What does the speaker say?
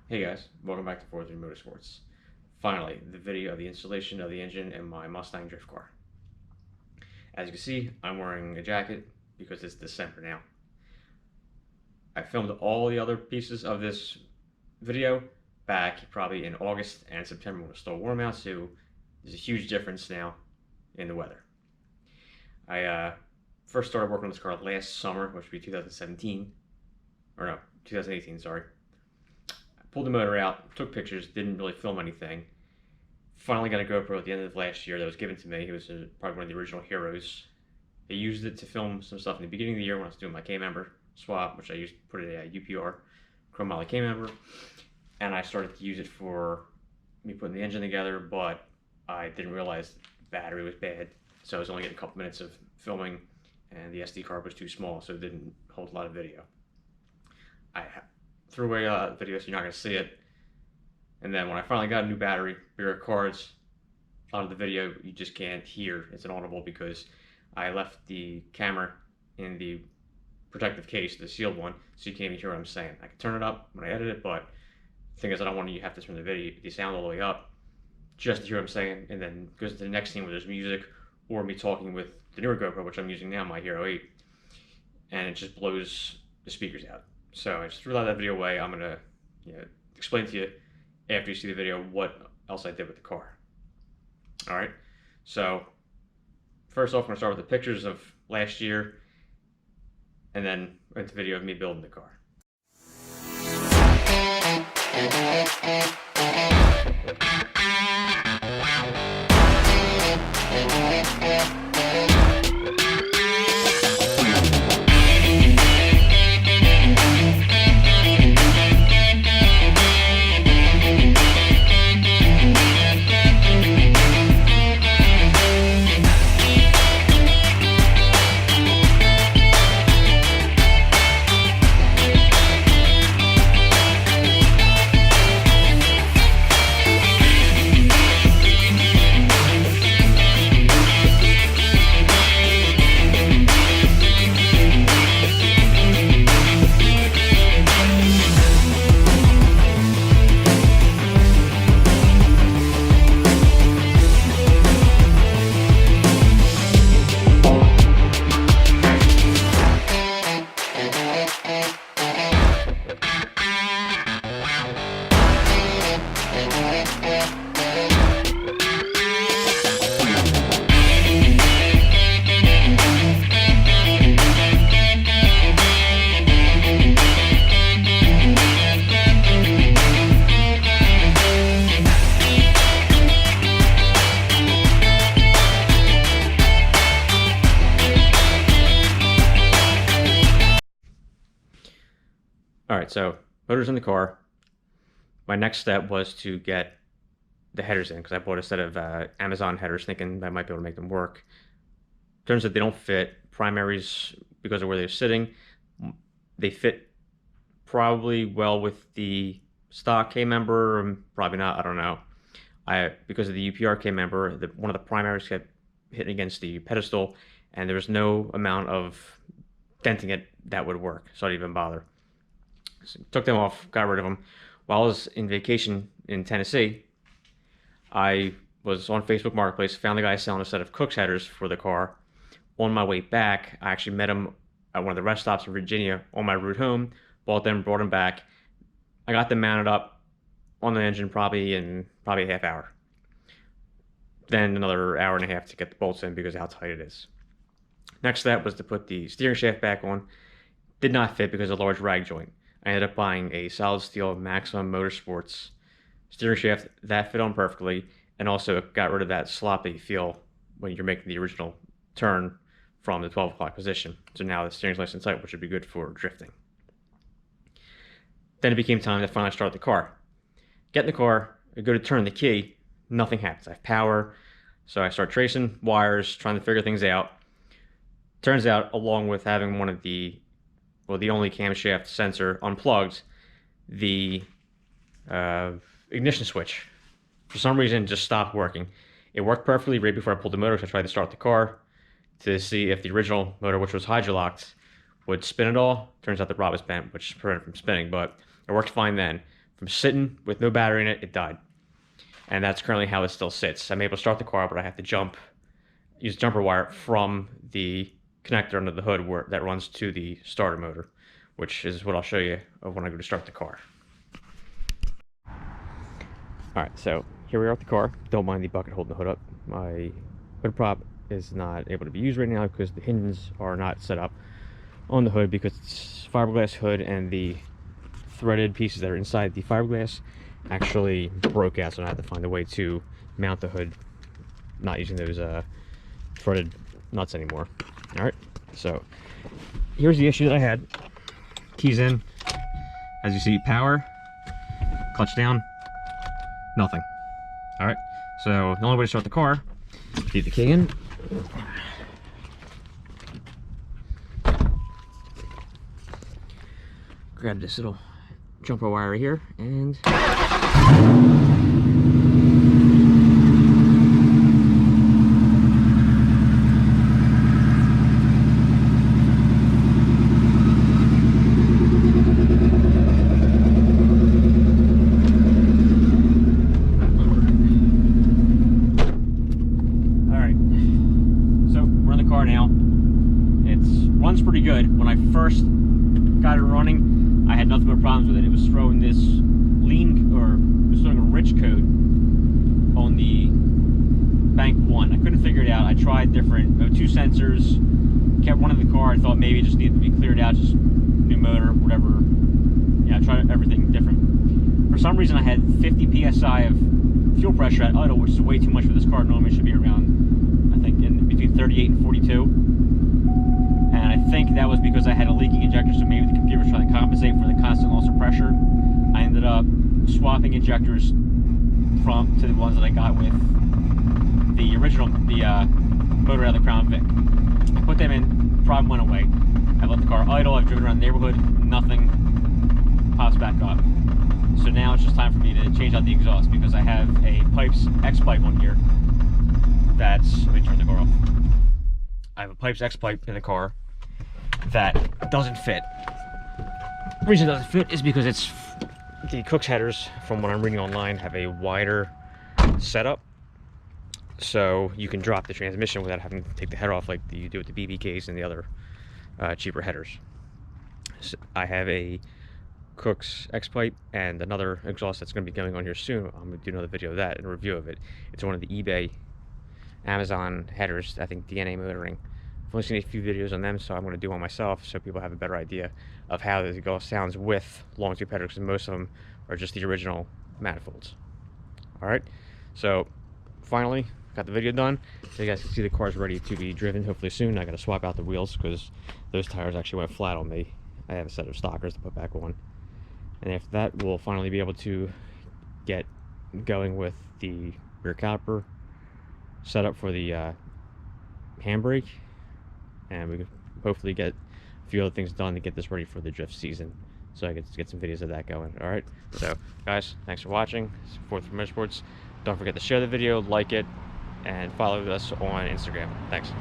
Hey guys, welcome back to 43 Motorsports. Finally, the video of the installation of the engine in my Mustang drift car. As you can see, I'm wearing a jacket because it's December now. I filmed all the other pieces of this video back probably in August and September when it's still warm out, so there's a huge difference now in the weather. I first started working on this car last summer, which would be 2017, or no, 2018, sorry. Pulled the motor out, took pictures, didn't really film anything. Finally got a GoPro at the end of last year that was given to me. It was probably one of the original heroes. I used it to film some stuff in the beginning of the year when I was doing my K-member swap, which I used to put it at UPR, Chrome Moly K-member. And I started to use it for me putting the engine together, but I didn't realize the battery was bad. So I was only getting a couple minutes of filming, and the SD card was too small, so it didn't hold a lot of video. I threw away the video so you're not going to see it. And then when I finally got a new battery, bigger cards, a lot of the video you just can't hear. It's inaudible because I left the camera in the protective case, the sealed one, so you can't even hear what I'm saying. I can turn it up when I edit it, but the thing is I don't want you to have to turn the sound all the way up just to hear what I'm saying, and then goes to the next scene where there's music or me talking with the newer GoPro, which I'm using now, my Hero 8, and it just blows the speakers out. So I just threw that video away. I'm gonna explain to you after you see the video what else I did with the car. All right. So first off, I'm gonna start with the pictures of last year, and then into the video of me building the car. All right, so motor's in the car. My next step was to get the headers in because I bought a set of Amazon headers thinking I might be able to make them work. Turns out they don't fit. Primaries, because of where they're sitting, they fit probably well with the stock K-member, probably not, I don't know. Because of the UPR K-member, one of the primaries kept hitting against the pedestal, and there was no amount of denting it that would work, so I didn't even bother. So took them off, got rid of them. While I was in vacation in Tennessee, I was on Facebook Marketplace, found the guy selling a set of kooks headers for the car. On my way back, I actually met him at one of the rest stops in Virginia on my route home, bought them, brought them back. I got them mounted up on the engine probably in a half hour. Then another hour and a half to get the bolts in because of how tight it is. Next step was to put the steering shaft back on. Did not fit because of a large rag joint. I ended up buying a solid steel Maximum Motorsports steering shaft that fit on perfectly, and also got rid of that sloppy feel when you're making the original turn from the 12 o'clock position. So now the steering's nice and tight, which would be good for drifting. Then it became time to finally start the car. Get in the car, I go to turn the key, nothing happens. I have power, so I start tracing wires, trying to figure things out. Turns out, along with having one of the only camshaft sensor unplugged, the ignition switch, for some reason, just stopped working. It worked perfectly right before I pulled the motor, so I tried to start the car to see if the original motor, which was hydrolocked, would spin at all. Turns out the rod was bent, which prevented it from spinning, but it worked fine then. from sitting with no battery in it, it died. And that's currently how it still sits. I'm able to start the car, but I have to use jumper wire from the connector under the hood that runs to the starter motor, which is what I'll show you when I go to start the car. Alright, so here we are at the car. Don't mind the bucket holding the hood up. My hood prop is not able to be used right now because the hinges are not set up on the hood because it's fiberglass hood, and the threaded pieces that are inside the fiberglass actually broke out, so I had to find a way to mount the hood not using those threaded nuts anymore. Alright, so here's the issue that I had. Keys in, as you see, power, clutch down, nothing. Alright, so the only way to start the car, leave the key in, grab this little jumper wire right here, and now. It runs pretty good. When I first got it running, I had nothing but problems with it. It was throwing this a rich code on the bank 1. I couldn't figure it out. I tried different O2 sensors, kept running the car. I thought maybe it just needed to be cleared out, just new motor, whatever. Yeah, I tried everything different. For some reason, I had 50 psi of fuel pressure at idle, which is way too much for this car. Normally it should be around, I think, in between 38 and 42. And I think that was because I had a leaking injector, so maybe the computer was trying to compensate for the constant loss of pressure. I ended up swapping injectors to the ones that I got with the original, motor out of the Crown Vic. I put them in, problem went away. I let the car idle, I've driven around the neighborhood, nothing pops back up. So now it's just time for me to change out the exhaust, because I have a Pipes X-pipe on here that's, let me turn the car off. I have a Pipes X-pipe in the car that doesn't fit. The reason it doesn't fit is because it's the Kooks headers, from what I'm reading online, have a wider setup, so you can drop the transmission without having to take the header off like you do with the BBKs and the other cheaper headers. So I have a Kooks X-pipe and another exhaust that's going to be going on here soon. I'm going to do another video of that and a review of it. It's one of the eBay, Amazon headers, I think DNA Motoring. I've only seen a few videos on them, so I'm going to do one myself so people have a better idea of how the exhaust sounds with long tube headers, because most of them are just the original manifolds. Alright, so finally got the video done. So you guys can see the car's ready to be driven hopefully soon. I got to swap out the wheels because those tires actually went flat on me. I have a set of stockers to put back on. And after that, we'll finally be able to get going with the rear caliper set up for the handbrake, and we can hopefully get a few other things done to get this ready for the drift season, so I can get some videos of that going. Alright, so guys, thanks for watching. Support for Motorsports. Don't forget to share the video, like it, and follow us on Instagram. Thanks.